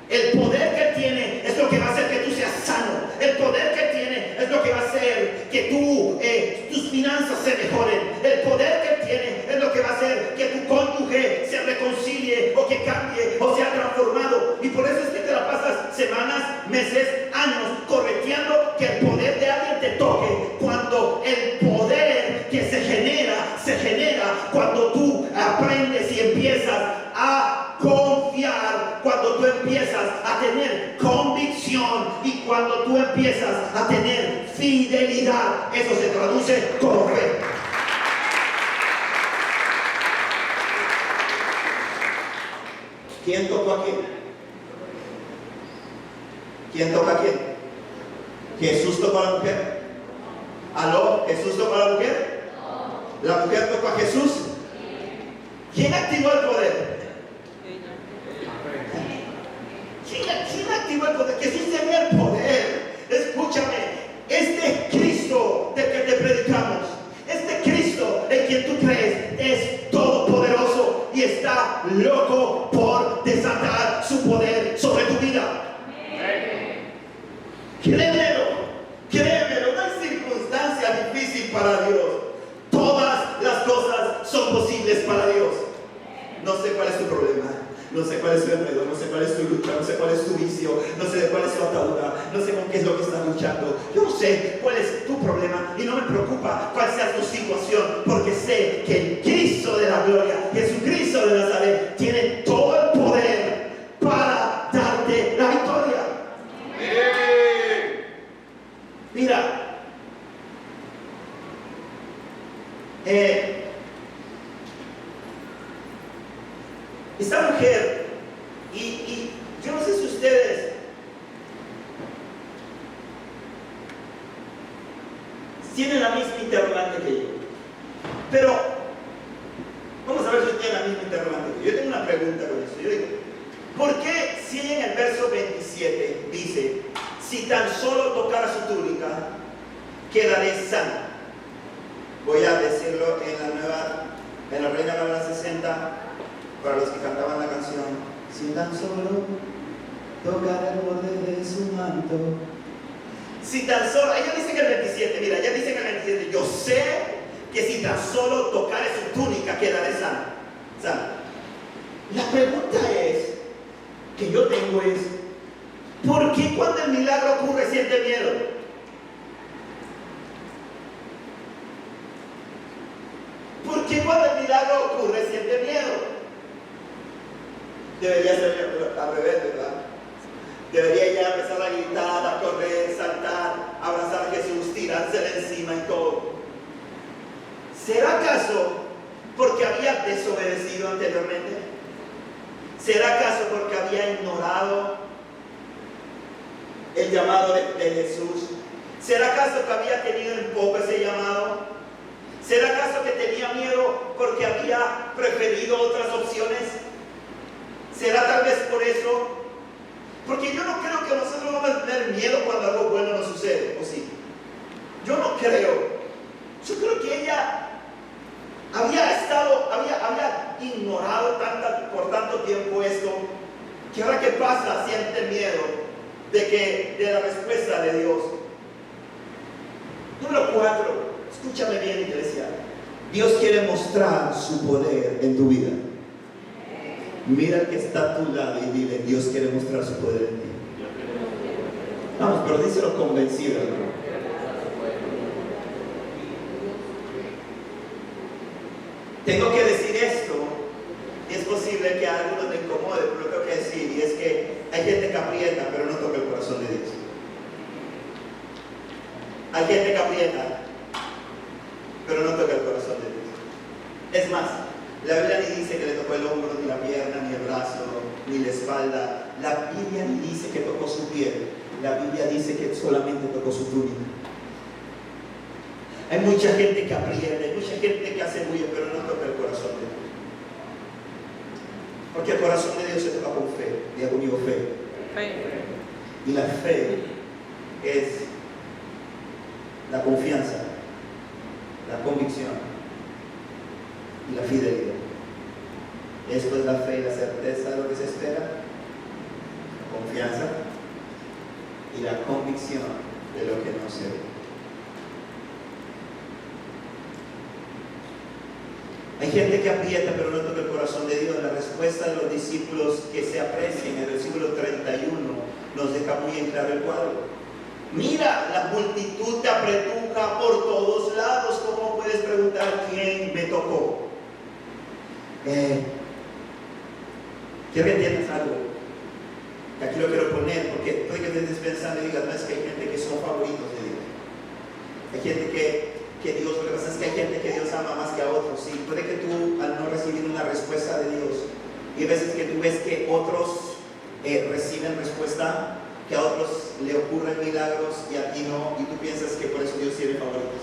El poder que Él tiene es lo que va a hacer que tú seas sano. El poder que Él tiene es lo que va a hacer que tus finanzas se mejoren. El poder que Él tiene es lo que va a hacer que tu cónyuge se reconcilie o que cambie o sea transformado. Y por eso es que te la pasas semana semanas, meses, años, correteando que el poder de alguien te toque, cuando el poder que se genera cuando tú aprendes y empiezas a confiar, cuando tú empiezas a tener convicción y cuando tú empiezas a tener fidelidad. Eso se traduce como fe. ¿Quién tocó a quién? ¿Quién toca a quién? ¿Jesús tocó a la mujer? ¿Aló? ¿Jesús tocó a la mujer? ¿La mujer tocó a Jesús? ¿Quién activó el poder? ¿Quién activó el poder? Jesús tenía el poder. Escúchame, este Cristo del que te predicamos, este Cristo en quien tú crees, es todopoderoso y está loco por desatar su poder sobre tu vida. Créemelo, no hay circunstancia difícil para Dios. Todas las cosas son posibles para Dios. No sé cuál es tu problema, no sé cuál es tu enredo, no sé cuál es tu lucha, no sé cuál es tu vicio, no sé cuál es tu atadura, no sé con qué es lo que estás luchando. Yo no sé cuál es tu problema y no me preocupa cuál sea tu situación, porque sé que el Cristo de la gloria, Jesucristo de Nazaret, tiene todo el poder para darte la victoria. Mira, esta mujer, y yo no sé si ustedes tienen la misma interrogante que yo, pero vamos a ver si tienen la misma interrogante que yo. Yo tengo una pregunta con eso. Yo digo, ¿por qué si en el verso 27 dice, si tan solo tocara su túnica, quedaré sana? Voy a decirlo en la Reina Valera 60, para los que cantaban la canción. Si tan solo tocara el borde de su manto. Si tan solo, ella dice que el 27, mira, ella dice que el 27, yo sé que si tan solo tocare su túnica, quedaré sana. La pregunta que yo tengo es, ¿por qué cuando el milagro ocurre siente miedo? ¿Por qué cuando el milagro ocurre siente miedo? Debería ser al revés, ¿verdad? Debería ya empezar a gritar, a correr, saltar, abrazar a Jesús, tirársele encima y todo. ¿Será acaso porque había desobedecido anteriormente? ¿Será acaso porque había ignorado el llamado de Jesús? ¿Será acaso que había tenido en poco ese llamado? ¿Será acaso que tenía miedo porque había preferido otras opciones? ¿Será tal vez por eso? Porque yo no creo que nosotros vamos a tener miedo cuando algo bueno nos sucede, ¿o sí? Yo no creo. Yo creo que ella había ignorado por tanto tiempo esto, que ahora que pasa siente miedo de la respuesta de Dios. Número 4, escúchame bien, iglesia. Dios quiere mostrar su poder en tu vida. Mira al que está a tu lado y dile, Dios quiere mostrar su poder en ti. Vamos, pero díselo convencido, hermano. Tengo que decir esto, y es posible que a algunos te incomode, pero lo tengo que decir, y es que hay gente que aprieta, pero no toca el corazón de Dios. Hay gente que aprieta, pero no toca el corazón de Dios. Es más, la Biblia ni dice que le tocó el hombro, ni la pierna, ni el brazo, ni la espalda. La Biblia ni dice que tocó su piel. La Biblia dice que solamente tocó su túnica. Hay mucha gente que aprieta, hay mucha gente que hace bulla, pero no toca el corazón de Dios. Porque el corazón de Dios se toca con fe. Diga conmigo, fe. Y la fe es la confianza, la convicción y la fidelidad. Esto es la fe y la certeza de lo que se espera, la confianza y la convicción de lo que no se ve. Hay gente que aprieta pero no toca el corazón de Dios. La respuesta de los discípulos que se aprecia en el versículo 31 nos deja muy en claro el cuadro. Mira, la multitud te apretuja por todos lados. ¿Cómo puedes preguntar quién me tocó? Quiero que entiendas algo. Aquí lo quiero poner porque puede que estés pensando y digas, no, es que hay gente que son favoritos de Dios. Hay gente que Dios, lo que pasa es que hay gente que Dios ama más que a otros. Sí, puede que tú, al no recibir una respuesta de Dios, y hay veces que tú ves que otros reciben respuesta, que a otros le ocurren milagros y a ti no, y tú piensas que por eso Dios tiene favoritos.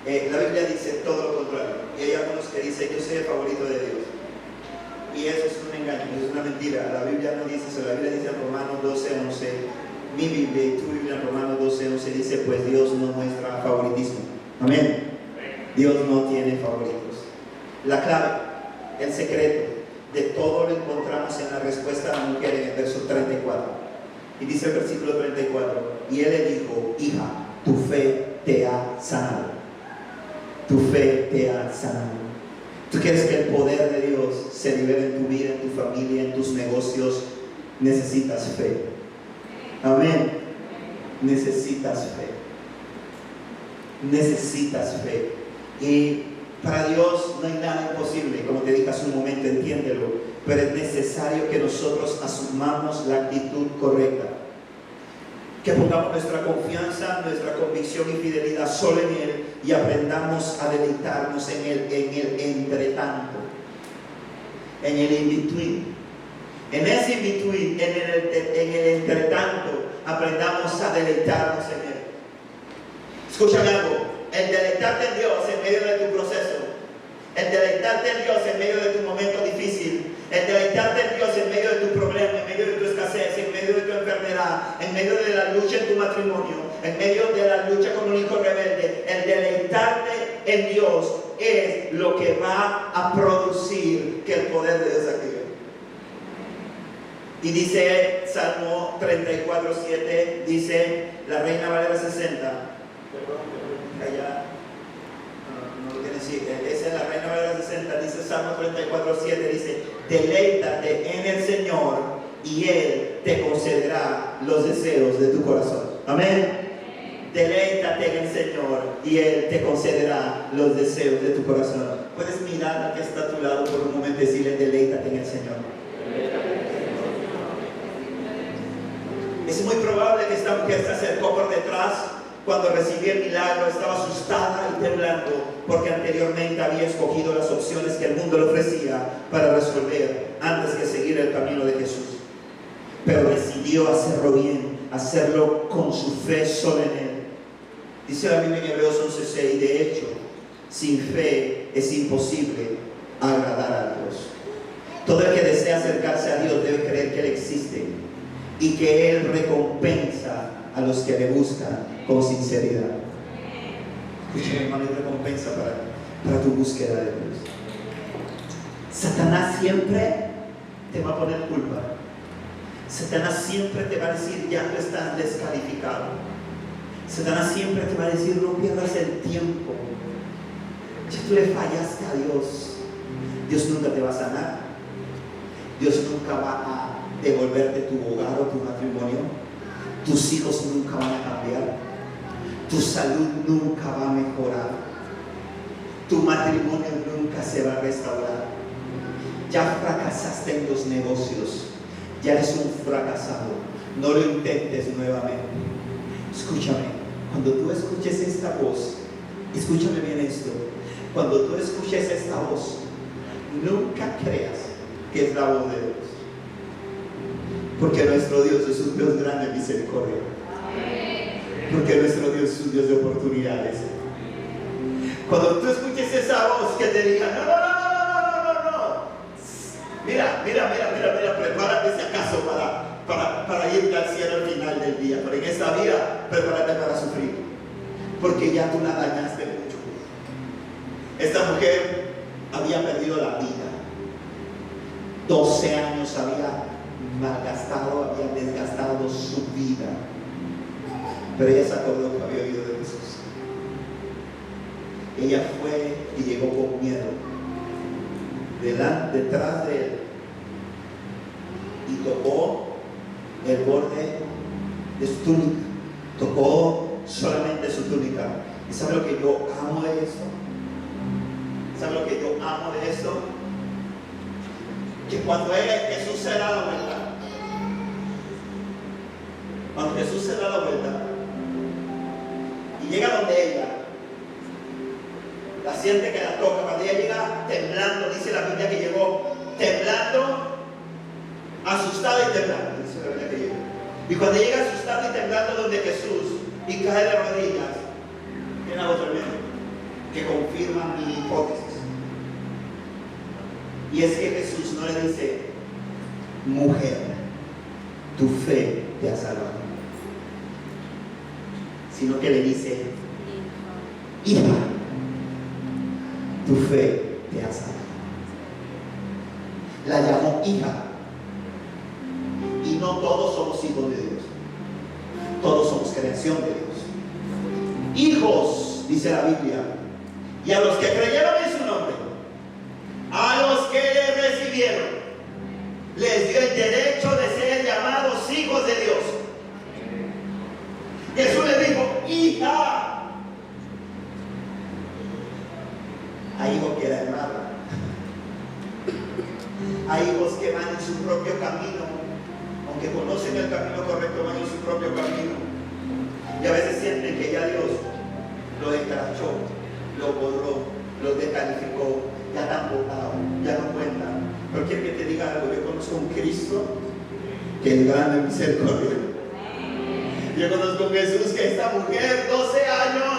La Biblia dice todo lo contrario, y hay algunos que dicen, yo soy el favorito de Dios. Y eso es un engaño, es una mentira. La Biblia no dice eso. La Biblia dice en Romanos 12:11, mi Biblia y tu Biblia en Romanos 12:11 dice, pues Dios no muestra favoritismo. Amén. Dios no tiene favoritos. La clave, el secreto de todo lo encontramos en la respuesta a la mujer en el verso 34. Y dice el versículo 34, y él le dijo, hija, tu fe te ha sanado. Tu fe te ha sanado. Tú quieres que el poder de Dios se libere en tu vida, en tu familia, en tus negocios. Necesitas fe. Amén. Necesitas fe. Necesitas fe. Y para Dios no hay nada imposible. Como te dije hace un momento, entiéndelo. Pero es necesario que nosotros asumamos la actitud correcta. Que pongamos nuestra confianza, nuestra convicción y fidelidad solo en Él y aprendamos a deleitarnos en el entretanto, en el in-between. En ese in-between, en el entretanto, aprendamos a deleitarnos en Él. Escúchame algo, el deleitarte en Dios en medio de tu proceso, el deleitarte en Dios en medio de tu momento difícil, el deleitarte en Dios en medio de tu problema, en medio de tu escasez, en medio de tu enfermedad, en medio de la lucha en tu matrimonio, en medio de la lucha con un hijo rebelde, el deleitarte en Dios es lo que va a producir que el poder de Dios se active. Y dice Salmo 34:7, dice la Reina Valera 60, allá no lo tiene así, esa es la Reina Valera 60, dice Salmo 34:7, dice, deleítate en el Señor y Él te concederá los deseos de tu corazón. Amén. Deleítate en el Señor y Él te concederá los deseos de tu corazón. Puedes mirar al que está a tu lado por un momento y decirle, deleítate en el Señor. Es muy probable que esta mujer se acercó por detrás cuando recibió el milagro, estaba asustada y temblando porque anteriormente había escogido las opciones que el mundo le ofrecía para resolver antes que seguir el camino de Jesús. Pero decidió hacerlo bien, hacerlo con su fe solo en Él. Dice la Biblia en Hebreos 11:6, de hecho, sin fe es imposible agradar a Dios. Todo el que desea acercarse a Dios debe creer que Él existe y que Él recompensa a los que le buscan con sinceridad. Escucha, hermano, hay recompensa para tu búsqueda de Dios. Satanás siempre te va a poner culpa. Satanás siempre te va a decir, ya tú estás descalificado. Satanás siempre te va a decir, no pierdas el tiempo. Ya tú le fallaste a Dios. Dios nunca te va a sanar. Dios nunca va a devolverte tu hogar o tu matrimonio. Tus hijos nunca van a cambiar. Tu salud nunca va a mejorar. Tu matrimonio nunca se va a restaurar. Ya fracasaste en los negocios. Ya eres un fracasado. No lo intentes nuevamente. Escúchame. Cuando tú escuches esta voz, escúchame bien esto. Cuando tú escuches esta voz, nunca creas que es la voz de Dios. Porque nuestro Dios es un Dios grande en misericordia. Porque nuestro Dios es un Dios de oportunidades. Cuando tú escuches esa voz que te diga, no. Mira, prepárate si acaso para irte al cielo al final del día. Pero en esta vida, prepárate para sufrir. Porque ya tú la dañaste mucho. Esta mujer había perdido la vida. 12 años había malgastado, había desgastado su vida. Pero ella se acordó que había oído de Jesús. Ella fue y llegó con miedo detrás de él y tocó el borde de su túnica, tocó solamente su túnica. ¿Y sabe lo que yo amo de esto? ¿Sabe lo que yo amo de esto? Que cuando Jesús se da la vuelta, cuando Jesús se da la vuelta y llega donde ella, la siente que la toca. Cuando ella llega temblando, dice la Biblia que llegó temblando, asustada y temblando, dice la Biblia que llegó. Y cuando llega asustada y temblando donde Jesús y cae de rodillas, tiene algo tremendo que confirma mi hipótesis. Y es que Jesús no le dice, mujer, tu fe te ha salvado, sino que le dice, hija, tu fe te ha salvado. La llamó hija. Y no todos somos hijos de Dios, todos somos creación de Dios. Hijos, dice la Biblia, y a los que creyeron en su nombre, a los que le recibieron, les dio el derecho de ser llamados hijos de Dios. Jesús le dijo, hija. Hay hijos que la erraron, hay hijos que van en su propio camino, aunque conocen el camino correcto, van en su propio camino, y a veces sienten que ya Dios lo escrachó, lo borró, lo descalificó, ya están botados, ya no cuentan. Pero quiero que te diga algo, yo conozco un Cristo que es grande en misericordia. Yo conozco un Jesús que esta mujer 12 años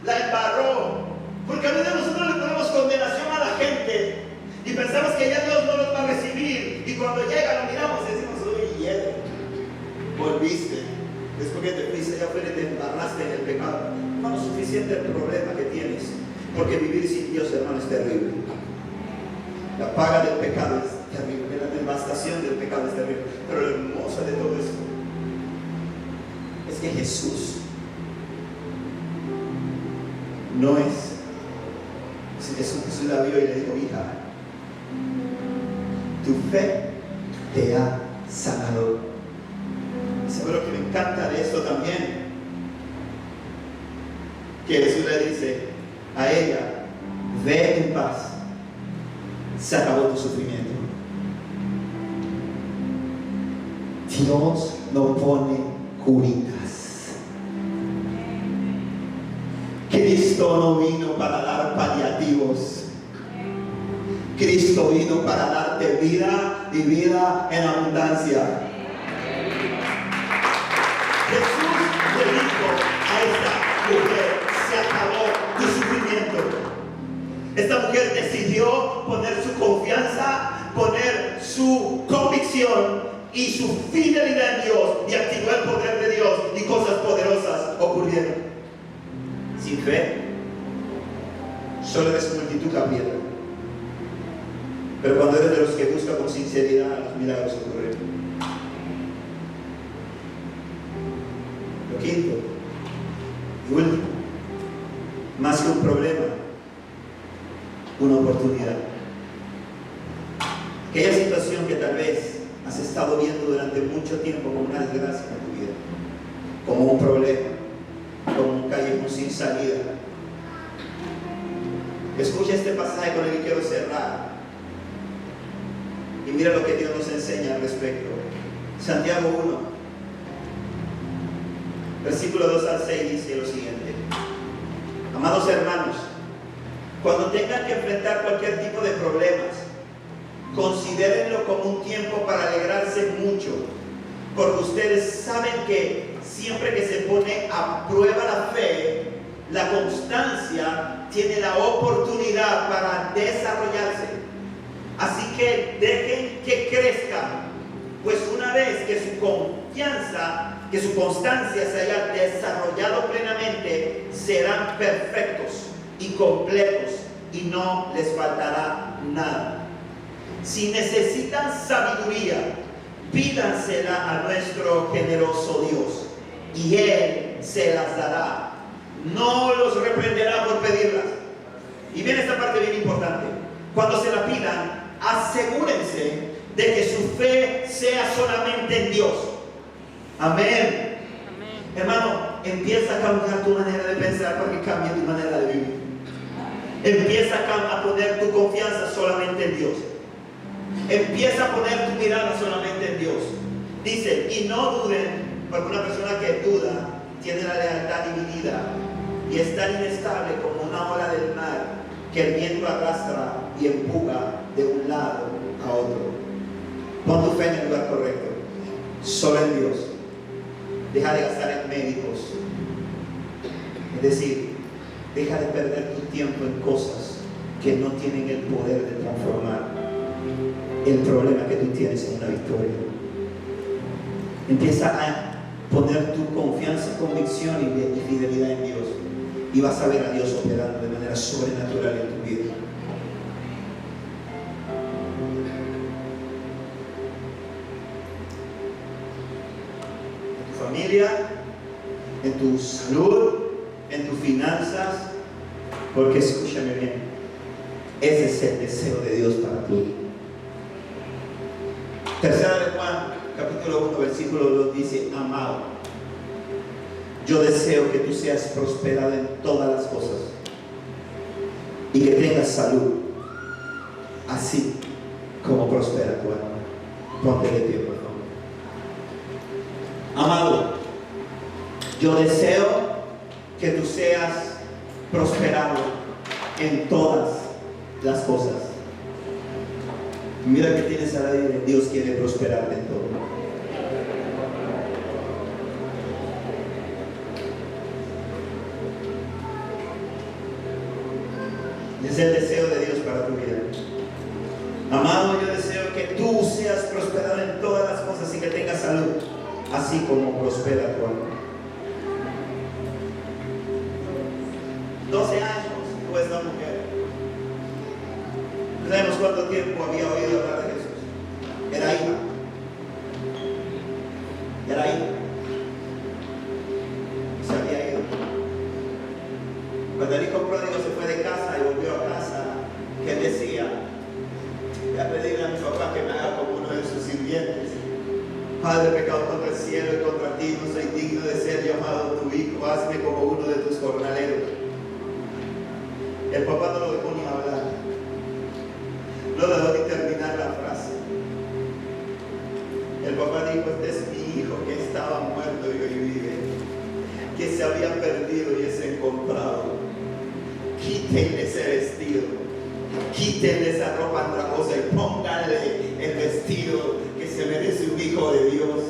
la embarró, porque a veces nosotros le ponemos condenación a la gente y pensamos que ya Dios no nos va a recibir, y cuando llega lo miramos y decimos, oye, volviste, después que te fuiste allá afuera y te embarraste en el pecado. No es suficiente el problema que tienes, porque vivir sin Dios, hermano, es terrible. La paga del pecado es terrible, la devastación del pecado es terrible, pero lo hermoso de todo esto es que Jesús no es, Jesús la vio y le dijo, hija, tu fe te ha sanado. ¿Sabe lo que me encanta de esto también? Que Jesús le dice a ella, ve en paz, se acabó tu sufrimiento. Dios no pone curitas. Cristo no vino para dar paliativos. Cristo vino para darte vida y vida en abundancia. Jesús le dijo a esta mujer, se acabó tu sufrimiento. Esta mujer decidió poner su confianza, poner su convicción y su fidelidad en Dios, y activó el poder de Dios, y cosas poderosas ocurrieron. Sin fe, solo eres multitud cambiada. Pero cuando eres de los que buscan con sinceridad, los milagros ocurren. Lo quinto y último, más que un problema, una oportunidad. Aquella situación que tal vez has estado viendo durante mucho tiempo como una desgracia en tu vida, como un problema, como un callejón sin salida. Escucha este pasaje con el que quiero cerrar y mira lo que Dios nos enseña al respecto. Santiago 1, versículo 2 al 6 dice lo siguiente: amados hermanos, cuando tengan que enfrentar cualquier tipo de problemas, considérenlo como un tiempo para alegrarse mucho, porque ustedes saben que siempre que se pone a prueba la fe, la constancia tiene la oportunidad para desarrollarse. Así que dejen que crezcan, pues una vez que su confianza, que su constancia se haya desarrollado plenamente, serán perfectos y completos y no les faltará nada. Si necesitan sabiduría, pídansela a nuestro generoso Dios y Él se las dará. No los reprenderá por pedirlas. Y viene esta parte bien importante. Cuando se la pidan, asegúrense de que su fe sea solamente en Dios. Amén. Hermano, empieza a cambiar tu manera de pensar para que cambie tu manera de vivir. Empieza a poner tu confianza solamente en Dios. Empieza a poner tu mirada solamente en Dios. Dice, y no duden, porque una persona que duda tiene la lealtad dividida y es tan inestable como una ola del mar que el viento arrastra y empuja de un lado a otro. Pon tu fe en el lugar correcto, solo en Dios. Deja de gastar en médicos. Es decir, deja de perder tu tiempo en cosas que no tienen el poder de transformar el problema que tú tienes en una victoria. Empieza a poner tu confianza, convicción y fidelidad en Dios, y vas a ver a Dios operando de manera sobrenatural en tu vida. En tu familia, en tu salud, en tus finanzas, porque escúchame bien, ese es el deseo de Dios para ti. Tercera de Juan, capítulo 1, versículo 2 dice: amado, yo deseo que tú seas prosperado en todas las cosas y que tengas salud, así como prospera tu alma. Ponte de pie, por favor. Amado, yo deseo que tú seas prosperado en todas las cosas. Mira que tienes al aire, Dios quiere prosperarte en todo. Es el deseo de Dios para tu vida. Amado, yo deseo que tú seas prosperado en todas las cosas y que tengas salud, así como prospera tu alma. 12 años tuvo esta mujer. No sabemos cuánto tiempo había oído hablar de Jesús. Era hija. Se había ido. Cuando el hijo pródigo se fue de casa y volvió a casa, que él decía: voy a pedirle a mi papá que me haga como uno de sus sirvientes. Padre, pecado contra el cielo y contra ti, no soy digno de ser llamado tu hijo, hazme como uno de tus jornaleros. El papá no lo dejó ni hablar, no lo dejó ni terminar la frase. El papá dijo: este es mi hijo que estaba muerto y hoy vive, que se había perdido y es encontrado. Quítenle ese vestido, quítenle esa ropa andrajosa y pónganle el vestido que se merece un hijo de Dios.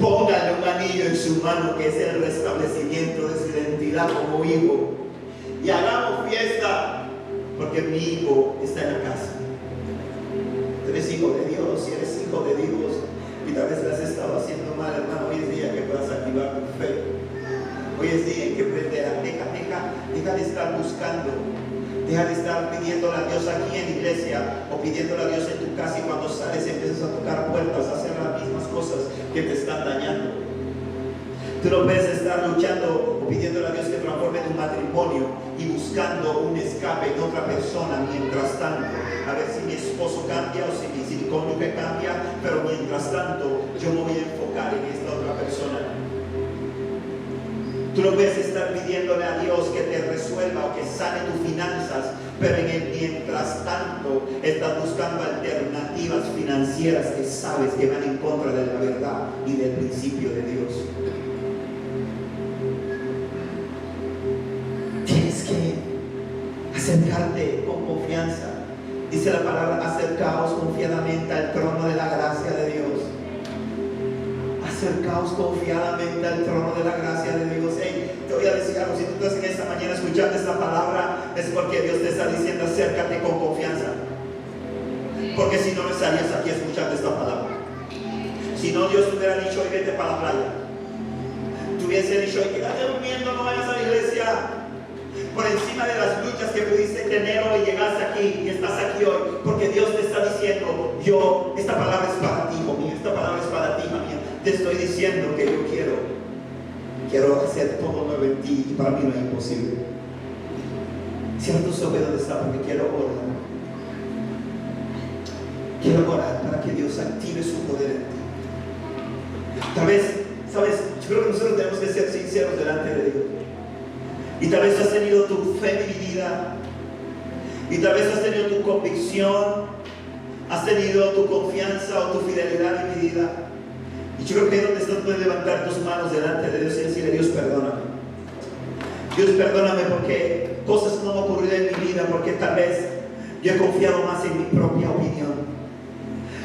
Pónganle un anillo en su mano que es el restablecimiento de su identidad como hijo. Y hagamos fiesta porque mi hijo está en la casa. Tú eres hijo de Dios, si eres hijo de Dios y tal vez lo has estado haciendo mal, hermano, hoy es día que puedas activar tu fe. Hoy es día en que deja de estar buscando, deja de estar pidiéndole a Dios aquí en la iglesia o pidiéndole a Dios en tu casa, y cuando sales empiezas a tocar puertas, a hacer las mismas cosas que te están dañando. Tú no puedes estar luchando o pidiéndole a Dios que transforme tu matrimonio y buscando un escape en otra persona mientras tanto. A ver si mi esposo cambia o si mi cónyuge cambia, pero mientras tanto yo me voy a enfocar en esta otra persona. Tú no puedes estar pidiéndole a Dios que te resuelva o que sane tus finanzas, pero en el mientras tanto estás buscando alternativas financieras que sabes que van en contra de la verdad y del principio de Dios. Tienes que acercarte con confianza. Dice la palabra: acercaos confiadamente al trono de la gracia de Dios. Acercaos confiadamente al trono de la gracia de Dios. Hey, te voy a decir algo: si tú estás en esta mañana escuchando esta palabra, es porque Dios te está diciendo: acércate con confianza. Porque si no, no estarías aquí escuchando esta palabra. Si no, Dios te hubiera dicho: hoy vete para la playa. Te hubiese dicho: hoy quédate durmiendo, no vayas a la iglesia. Por encima de las luchas que pudiste tener hoy, llegaste aquí y estás aquí hoy, porque Dios te está diciendo: esta palabra es para ti, hijo mío, esta palabra es para ti, hija mía. Te estoy diciendo que yo quiero hacer todo nuevo en ti, y para mí no es imposible. Cierra tus ojos donde está, porque quiero orar. Quiero orar para que Dios active su poder en ti. Tal vez Sabes, yo creo que nosotros tenemos que ser sinceros delante de Dios. Y tal vez has tenido tu fe dividida, y tal vez has tenido tu convicción, has tenido tu confianza o tu fidelidad dividida. Y yo creo que es donde estás, puedes levantar tus manos delante de Dios y decirle: Dios, perdóname. Dios, perdóname porque cosas no han ocurrido en mi vida, porque tal vez yo he confiado más en mi propia opinión.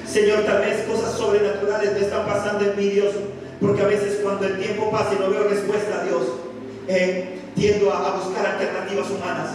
Señor, tal vez cosas sobrenaturales me están pasando en mí, Dios, porque a veces cuando el tiempo pasa y no veo respuesta a Dios, tiendo a buscar alternativas humanas.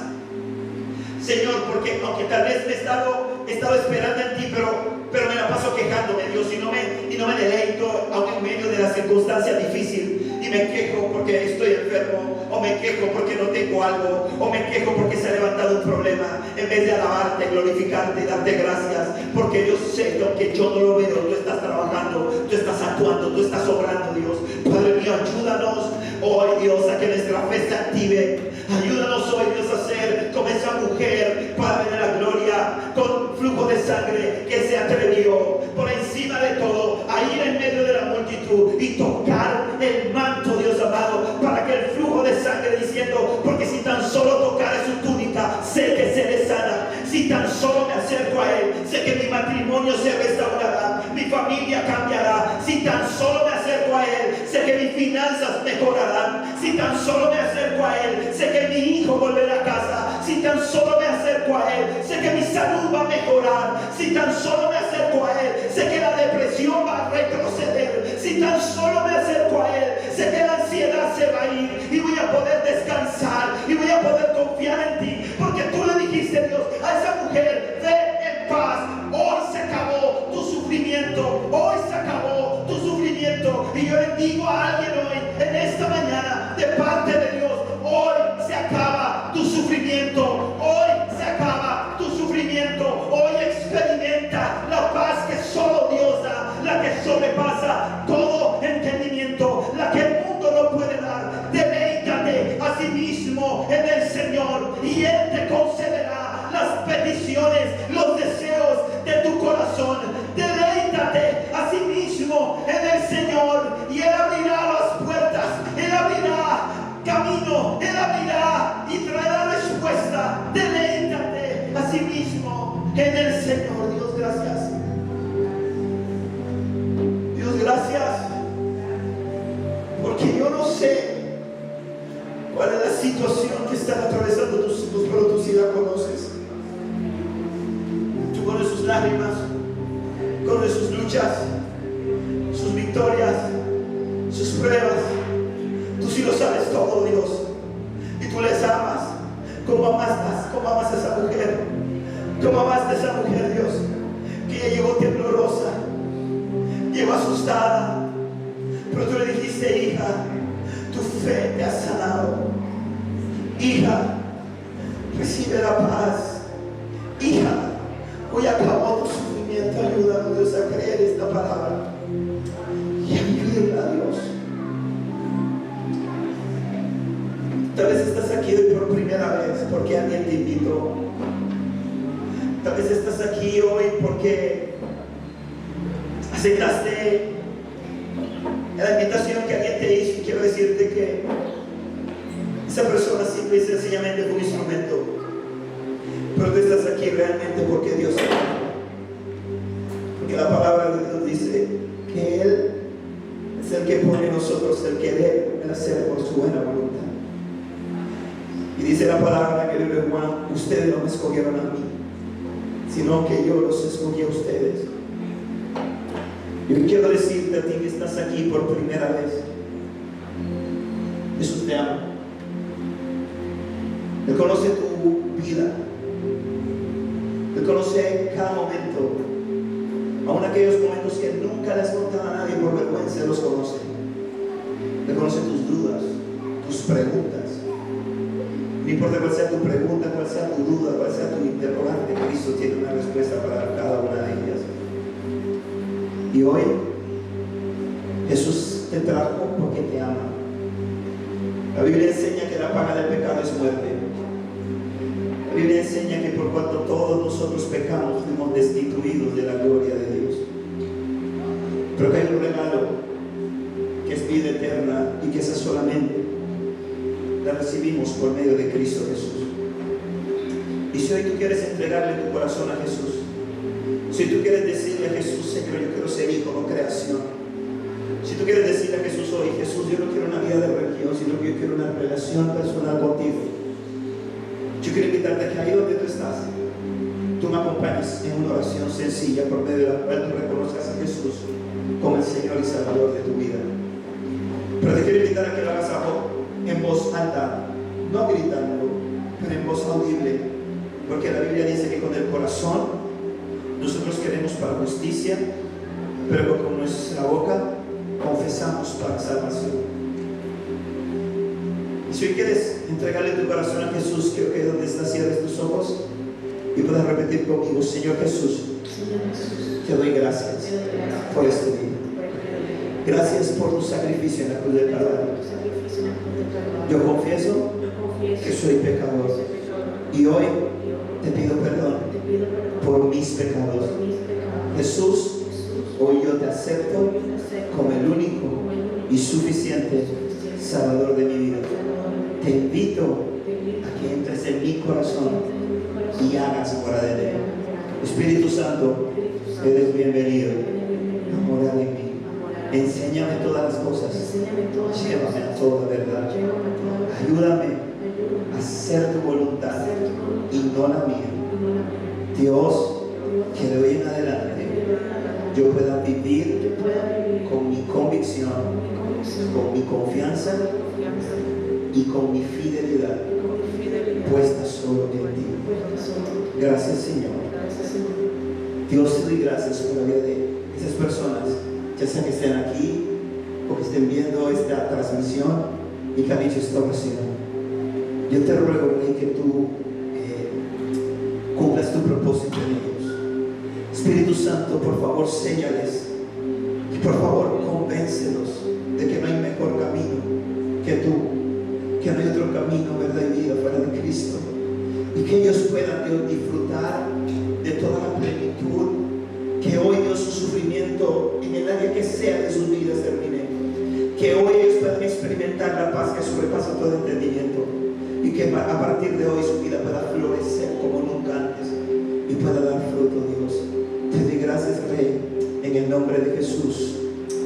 Señor, porque aunque tal vez he estado esperando en ti, pero me la paso quejándome, Dios, y no me deleito aún en medio de la circunstancia difícil, y me quejo porque estoy enfermo, o me quejo porque no tengo algo, o me quejo porque se ha levantado un problema, en vez de alabarte, glorificarte y darte gracias, porque yo sé que aunque yo no lo veo, tú estás trabajando, tú estás actuando, tú estás obrando, Dios. Padre mío, ayúdanos hoy, Dios, a que nuestra fe se active. Ayúdanos hoy, Dios, a ser como esa mujer, Padre de la gloria, con flujo de sangre, que se atrevió por encima de todo a ir en medio de la multitud y tocar el manto, Dios amado, para que el flujo de sangre, diciendo: porque si tan solo tocare su túnica, sé que seré sana. Si tan solo me acerco a Él, sé que mi matrimonio se restaurará, mi familia cambiará. Si tan solo me acerco a Él, sé que mis finanzas mejorarán. Si tan solo me acerco a Él, sé que mi hijo volverá a casa. Si tan solo me acerco a Él, sé que mi salud va a mejorar. Si tan solo me acerco a Él, sé que la depresión va a retroceder. Si tan solo me acerco a Él, sé que la ansiedad se va a ir y voy a poder descansar y voy a poder confiar en ti, porque tú le dijiste, Dios, a esa mujer: ve en paz, hoy se acabó tu sufrimiento, hoy se acabó tu sufrimiento. Y yo le digo a alguien hoy, en esta mañana, de parte de Dios: hoy se acaba tu sufrimiento, hoy se acaba tu sufrimiento, hoy experimenta la paz que solo Dios da, la que sobrepasa todo entendimiento, la que el mundo no puede dar. Deleítate a sí mismo en el Señor y Él te concederá las peticiones, los deseos de tu corazón. Deleítate a sí mismo en el Señor y Él abrirá las puertas, Él abrirá camino, Él abrirá y traerá respuesta. Deleítate a sí mismo en el Señor. Dios, gracias. Dios, gracias, porque yo no sé cuál es la situación que están atravesando tus hijos, pero tú sí la conoces. Tú conoces sus lágrimas, conoces sus luchas, sus victorias, sus pruebas. Tú sí lo sabes todo, Dios. Y tú les amas como amas a esa mujer, como amaste a esa mujer, Dios, que ella llegó temblorosa, llegó asustada, pero tú le dijiste: hija, tu fe te ha sanado. Hija, recibe la paz. Hija, hoy acabó tu sufrimiento. Ayúdanos, Dios, a creer esta palabra y a vivirla, Dios. Tal vez estás aquí hoy por primera vez porque alguien te invitó. Tal vez estás aquí hoy porque aceptaste la invitación que alguien te hizo, y quiero decirte que esa persona simple y sencillamente fue un instrumento, pero tú estás aquí realmente porque Dios te ama. Porque la palabra de Dios dice que Él es el que pone en nosotros el querer, el hacer por su buena voluntad. Y dice la palabra en el libro de Juan: ustedes no me escogieron a mí, sino que yo los escogí a ustedes. Yo quiero decirte a ti que estás aquí por primera vez: Jesús te ama. Él conoce tu vida, Él conoce cada momento, aun aquellos momentos que nunca le has contado a nadie por vergüenza. Él los conoce. Él conoce tus dudas, tus preguntas. No importa cuál sea tu pregunta, cuál sea tu duda, cuál sea tu interrogante, Cristo tiene una respuesta para cada una de ellas. Y hoy Jesús te trajo porque te ama. La Biblia enseña que la paga del pecado es muerte. La Biblia enseña que por cuanto todos nosotros pecamos, fuimos destituidos de la gloria de Dios. Pero que hay un regalo que es vida eterna y que esa solamente la recibimos por medio de Cristo Jesús. Y si hoy tú quieres entregarle tu corazón a Jesús, si tú quieres decirle a Jesús, Señor, yo quiero ser hijo, no creación. Si tú quieres decirle a Jesús hoy, Jesús, yo no quiero una vida de religión, sino que yo quiero una relación personal contigo. Yo quiero invitarte a que ahí donde tú estás, tú me acompañes en una oración sencilla por medio de la cual tú reconozcas a Jesús como el Señor y Salvador de tu vida. Pero te quiero invitar a que lo hagas en voz alta, no gritando, pero en voz audible, porque la Biblia dice que con el corazón nosotros queremos para justicia, pero con nuestra boca confesamos para salvación. Y si hoy quieres entregarle tu corazón a Jesús, quiero que donde estás cierres tus ojos y puedas repetir conmigo: Señor Jesús, te doy gracias por este día. Gracias por tu sacrificio en la cruz del Calvario. Yo confieso que soy pecador y hoy te pido perdón por mis pecados. Jesús, hoy yo te acepto como el único y suficiente Salvador de mi vida. Te invito a que entres en mi corazón y hagas morada de él. Espíritu Santo, eres bienvenido a morar en mí. Enséñame todas las cosas. Llévame a toda verdad. Ayúdame a hacer tu voluntad y no la mía. Dios, que de hoy en adelante yo pueda vivir con mi convicción, con mi confianza y con mi fidelidad puesta solo en ti. Gracias, Señor. Dios, te doy gracias por la vida de esas personas, ya sea que estén aquí o que estén viendo esta transmisión y que han hecho esta oración. Yo te ruego, Rey, que tú cumplas tu propósito en ellos. Espíritu Santo, por favor, séñales y por favor convéncelos de que no hay mejor camino que tú, que no hay otro camino, verdad y vida fuera de Cristo, y que ellos puedan, Dios, disfrutar de toda la plenitud, que hoy, Dios, su sufrimiento en el área que sea de sus vidas termine, que hoy ellos puedan experimentar la paz que sobrepasa todo entendimiento, y que a partir de hoy su vida pueda florecer como nunca antes y pueda dar fruto, Dios. Te doy gracias, Rey, en el nombre de Jesús.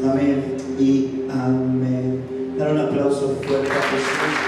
Amén y amén. Dar un aplauso fuerte a Jesús.